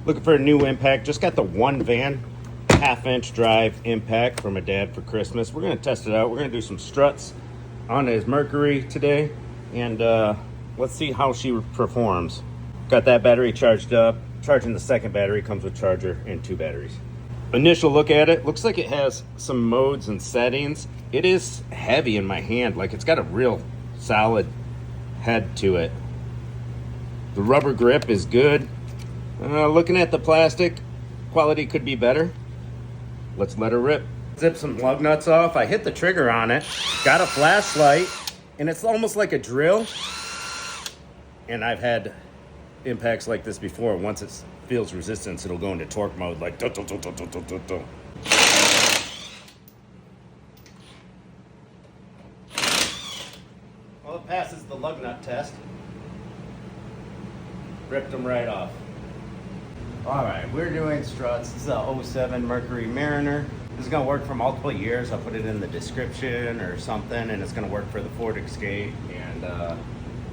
Looking for a new impact. Just got the Onevan 1/2-inch drive impact from my dad for Christmas. We're gonna test it out. We're gonna do some struts on his Mercury today, and let's see how she performs. Got that battery charged up. Charging the second battery, comes with charger and 2 batteries. Initial look at it, looks like it has some modes and settings. It is heavy in my hand, like it's got a real solid head to it. The rubber grip is good. Looking at the plastic, quality could be better. Let's let her rip. Zip some lug nuts off. I hit the trigger on it, got a flashlight, and it's almost like a drill. And I've had impacts like this before. Once it feels resistance, it'll go into torque mode, like do, do, do, do, do, do, do, do. Well, it passes the lug nut test. Ripped them right off. All right, we're doing struts. This is a 07 Mercury Mariner. This is gonna work for multiple years. I'll put it in the description or something, and it's gonna work for the Ford Escape and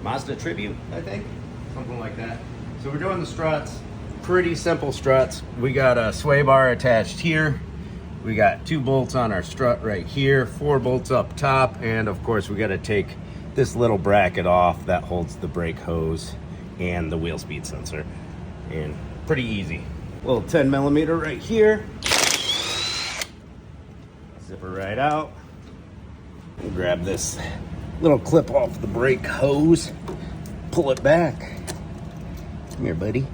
Mazda Tribute, I think. Something like that. So we're doing the struts. Pretty simple struts. We got a sway bar attached here. We got 2 bolts on our strut right here, 4 bolts up top, and of course we got to take this little bracket off that holds the brake hose and the wheel speed sensor. And pretty easy. Little 10mm right here. Zipper right out. And grab this little clip off the brake hose. Pull it back. Come here, buddy.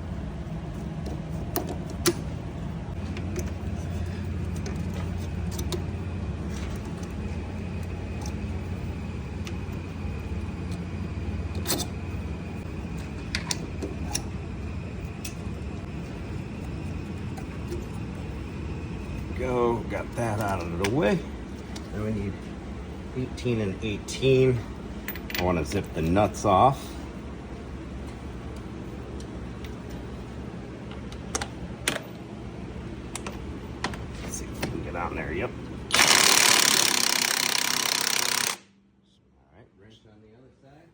Go, got that out of the way. Then we need 18 and 18. I want to zip the nuts off. Let's see if we can get on there. Yep. All right, wrench on the other side.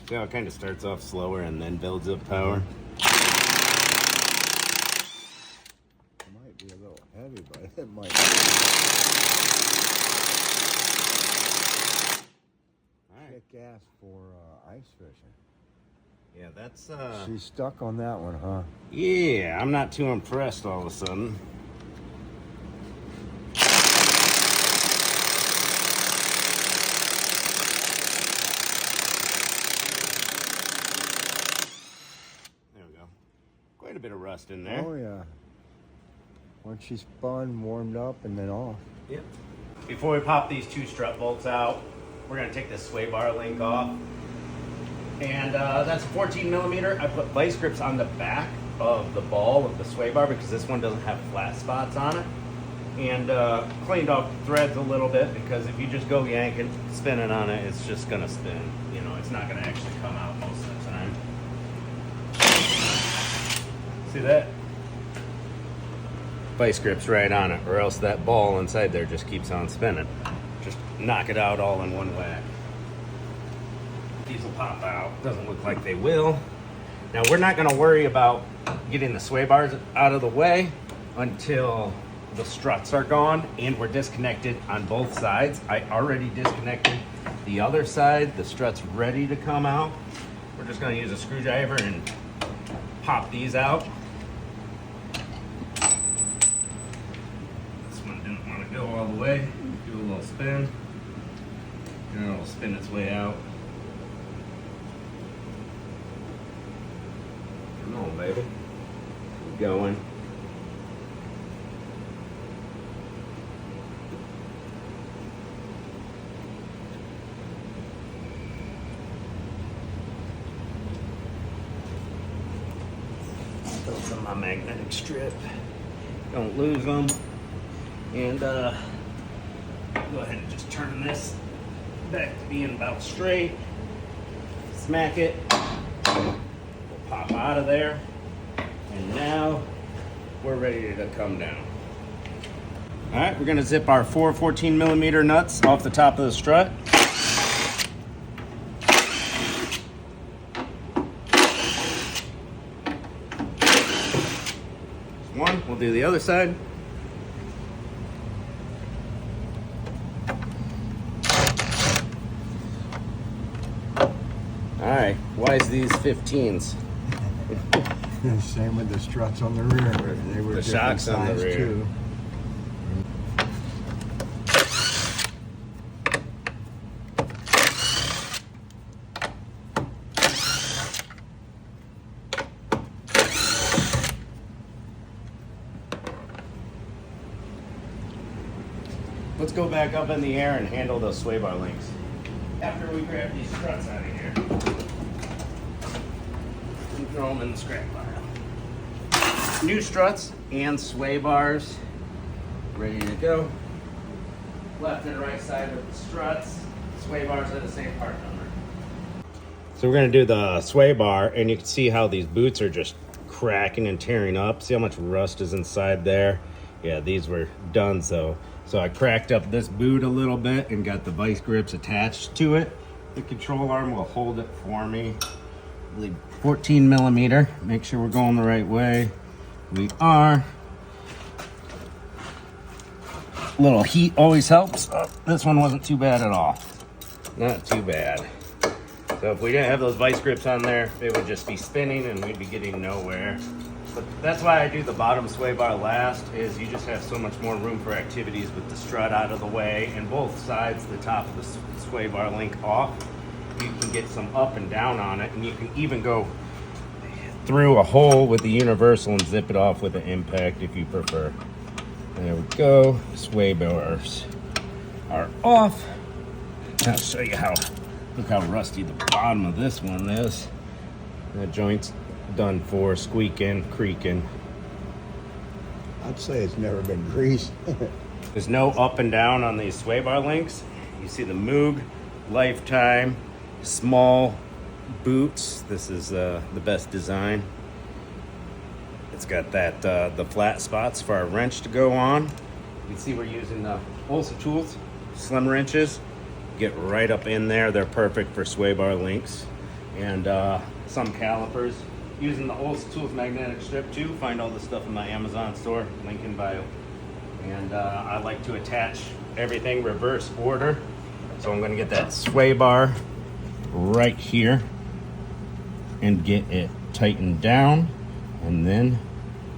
See how it kind of starts off slower and then builds up power? Be a little heavy, but it might. Alright. Kick ass for ice fishing. Yeah, that's She's stuck on that one, huh? yeah, I'm not too impressed all of a sudden. There we go. Quite a bit of rust in there. Oh yeah. Once she's spun, warmed up, and then off. Yep. Before we pop these 2 strut bolts out, we're gonna take this sway bar link off. And that's a 14mm. I put vice grips on the back of the ball of the sway bar because this one doesn't have flat spots on it. And cleaned off the threads a little bit because if you just go yanking, spinning on it, it's just gonna spin. You know, it's not gonna actually come out most of the time. See that? Vice grips right on it, or else that ball inside there just keeps on spinning. Just knock it out all in one whack. These will pop out. Doesn't look like they will. Now we're not going to worry about getting the sway bars out of the way until the struts are gone and we're disconnected on both sides. I already disconnected the other side. The strut's ready to come out. We're just going to use a screwdriver and pop these out. Go all the way, do a little spin, and it'll spin its way out. Come on, baby. Keep going. Those on my magnetic strip. Don't lose them. And go ahead and just turn this back to being about straight. Smack it. We'll pop out of there. And now we're ready to come down. All right, we're gonna zip our 4 14mm nuts off the top of the strut. one. We'll do the other side. All right, why is these 15s? Same with the struts on the rear. They were The different shocks on the size, rear. too. Let's go back up in the air and handle those sway bar links. After we grab these struts out of here and throw them in the scrap pile. New struts and sway bars ready to go. Left and right side of the struts. Sway bars are the same part number. So we're gonna do the sway bar, and you can see how these boots are just cracking and tearing up. See how much rust is inside there? Yeah, these were done so I cracked up this boot a little bit and got the vice grips attached to it. The control arm will hold it for me. I believe 14 millimeter. Make sure we're going the right way. We are. A little heat always helps. Oh, this one wasn't too bad at all. Not too bad. So if we didn't have those vice grips on there, it would just be spinning and we'd be getting nowhere. But that's why I do the bottom sway bar last, is you just have so much more room for activities with the strut out of the way and both sides, the top of the sway bar link off. You can get some up and down on it, and you can even go through a hole with the universal and zip it off with an impact if you prefer. There we go. Sway bars are off. I'll show you look how rusty the bottom of this one is. The joint's done for, squeaking, creaking. I'd say it's never been greased. There's no up and down on these sway bar links. You see the Moog Lifetime small boots. This is the best design. It's got that the flat spots for our wrench to go on. You can see we're using the Olsa Tools slim wrenches. Get right up in there. They're perfect for sway bar links. And some calipers. Using the Olsa Tools magnetic strip too. Find all the stuff in my Amazon store, link in bio. And I like to attach everything reverse order. So I'm gonna get that sway bar right here and get it tightened down. And then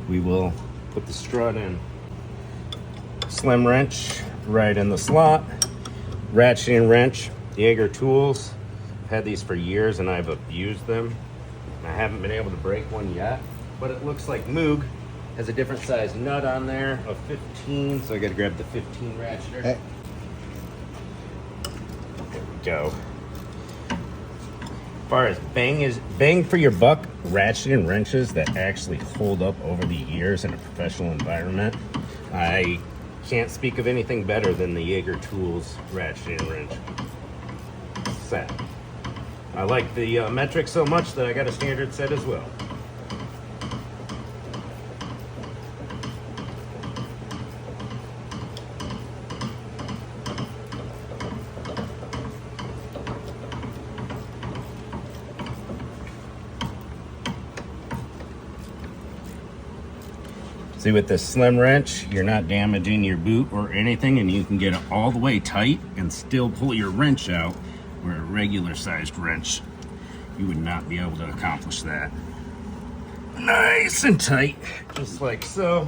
we will put the strut in. Slim wrench right in the slot. Ratcheting wrench, Jaeger tools. I've had these for years and I've abused them. I haven't been able to break one yet, but it looks like Moog has a different size nut on there of 15, so I gotta grab the 15 ratcheter. Hey. There we go. As far as bang for your buck ratcheting wrenches that actually hold up over the years in a professional environment, I can't speak of anything better than the Jaeger Tools ratcheting wrench set. I like the metric so much that I got a standard set as well. See, with this slim wrench, you're not damaging your boot or anything, and you can get it all the way tight and still pull your wrench out, where a regular sized wrench, you would not be able to accomplish that. Nice and tight, just like so.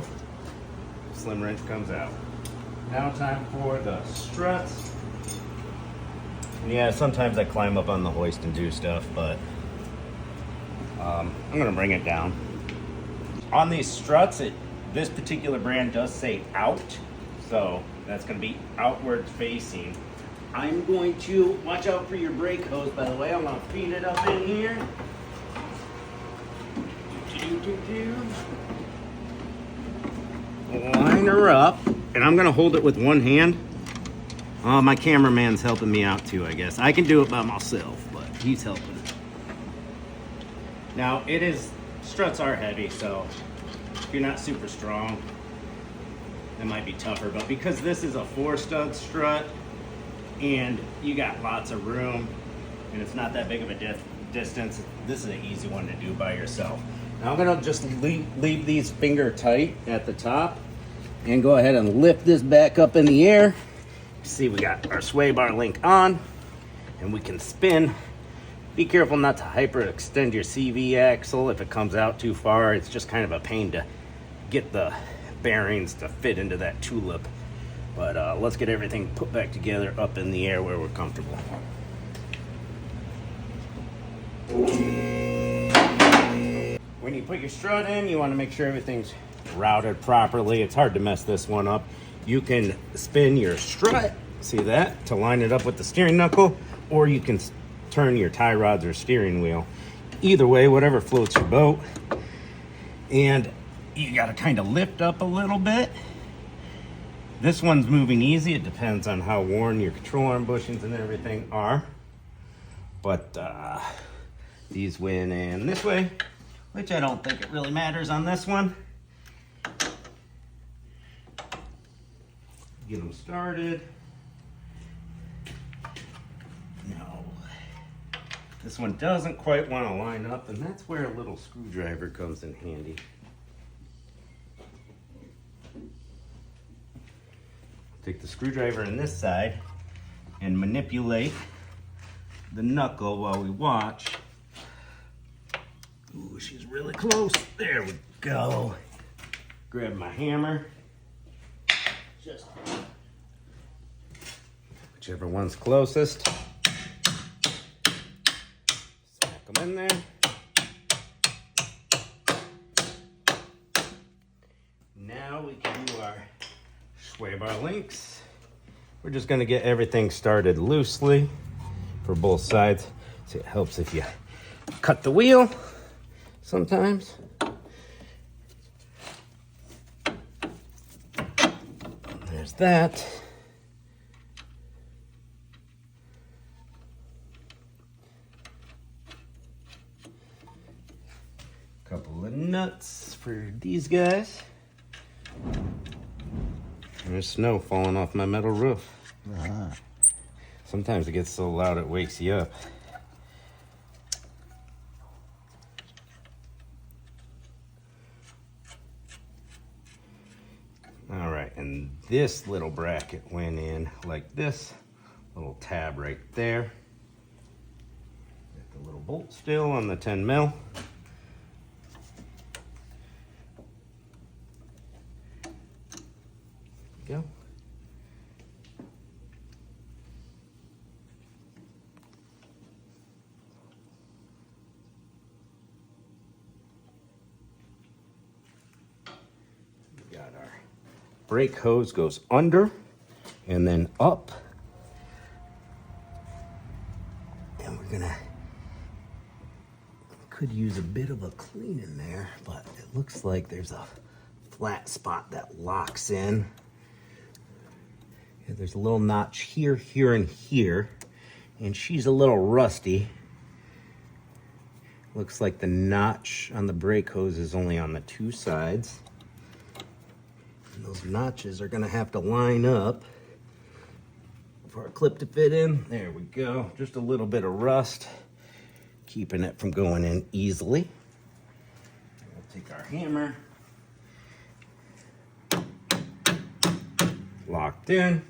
Slim wrench comes out. Now time for the struts. And yeah, sometimes I climb up on the hoist and do stuff, but I'm gonna bring it down. On these struts, this particular brand does say out, so that's going to be outward facing. I'm going to watch out for your brake hose, by the way. I'm going to feed it up in here. Line her up, and I'm going to hold it with one hand. My cameraman's helping me out too, I guess. I can do it by myself, but he's helping. Now, struts are heavy, so if you're not super strong, it might be tougher, but because this is a 4-stud strut and you got lots of room and it's not that big of a distance, this is an easy one to do by yourself. Now I'm gonna just leave these finger tight at the top and go ahead and lift this back up in the air. See, we got our sway bar link on and we can spin. Be careful not to hyperextend your CV axle. If it comes out too far, it's just kind of a pain to get the bearings to fit into that tulip. But let's get everything put back together up in the air where we're comfortable. When you put your strut in, you want to make sure everything's routed properly. It's hard to mess this one up. You can spin your strut, see that, to line it up with the steering knuckle, or you can turn your tie rods or steering wheel. Either way, whatever floats your boat. And you got to kind of lift up a little bit. This one's moving easy. It depends on how worn your control arm bushings and everything are. But these went in this way, which I don't think it really matters on this one. Get them started. No. This one doesn't quite want to line up, and that's where a little screwdriver comes in handy. Take the screwdriver on this side and manipulate the knuckle while we watch. Ooh, she's really close. There we go. Grab my hammer. Just whichever one's closest. Smack them in there. Now we can do our sway bar links. We're just going to get everything started loosely for both sides. So it helps if you cut the wheel sometimes. There's that. Couple of nuts for these guys. There's snow falling off my metal roof. Sometimes it gets so loud it wakes you up. All right, and this little bracket went in like this. Little tab right there. Got the little bolt still on the 10 mil. Go. We got our brake hose goes under and then up. And we're gonna, could use a bit of a clean in there, but it looks like there's a flat spot that locks in. Yeah, there's a little notch here, here, and here, and she's a little rusty. Looks like the notch on the brake hose is only on the two sides. And those notches are gonna have to line up for our clip to fit in. There we go, just a little bit of rust, keeping it from going in easily. We'll take our hammer, locked in.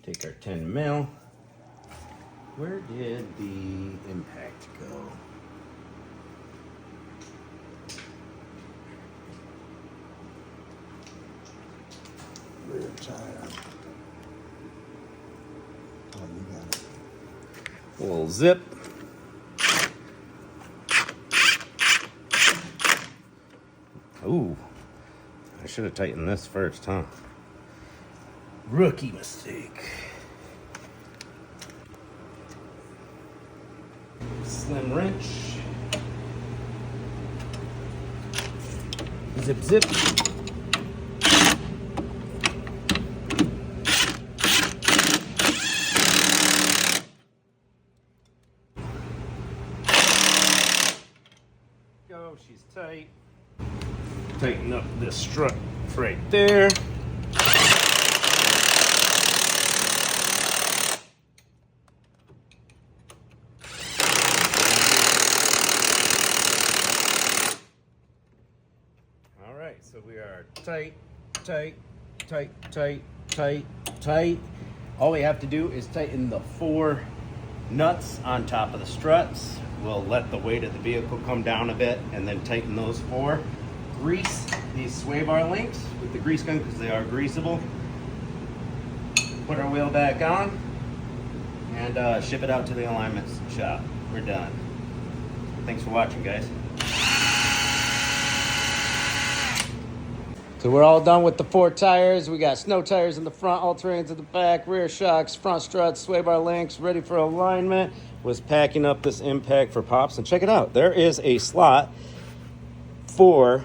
Take our 10 mil. Where did the impact go? Rear tire. Oh, you got it. A little zip. Ooh, I should have tightened this first, huh? Rookie mistake. Slim wrench. Zip, zip. Go, she's tight. Tighten up this strut right there. tight, tight, tight, tight, tight, tight. All we have to do is tighten the 4 nuts on top of the struts. We'll let the weight of the vehicle come down a bit and then tighten those 4. Grease these sway bar links with the grease gun because they are greasable. Put our wheel back on and ship it out to the alignment shop. We're done. Thanks for watching, guys. So we're all done with the 4 tires. We got snow tires in the front, all-terrains in the back, rear shocks, front struts, sway bar links, ready for alignment. Was packing up this impact for Pops, and check it out. There is a slot for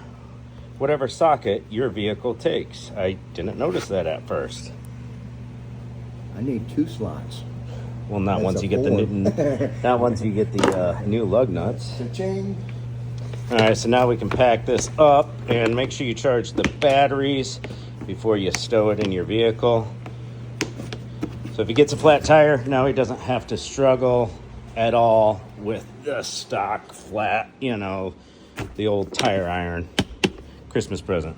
whatever socket your vehicle takes. I didn't notice that at first. I need 2 slots. Well, not That's once a you get the 4. new, not once you get the new lug nuts. Cha-ching. All right, so now we can pack this up and make sure you charge the batteries before you stow it in your vehicle. So if he gets a flat tire, now he doesn't have to struggle at all with the stock flat, you know, the old tire iron. Christmas present.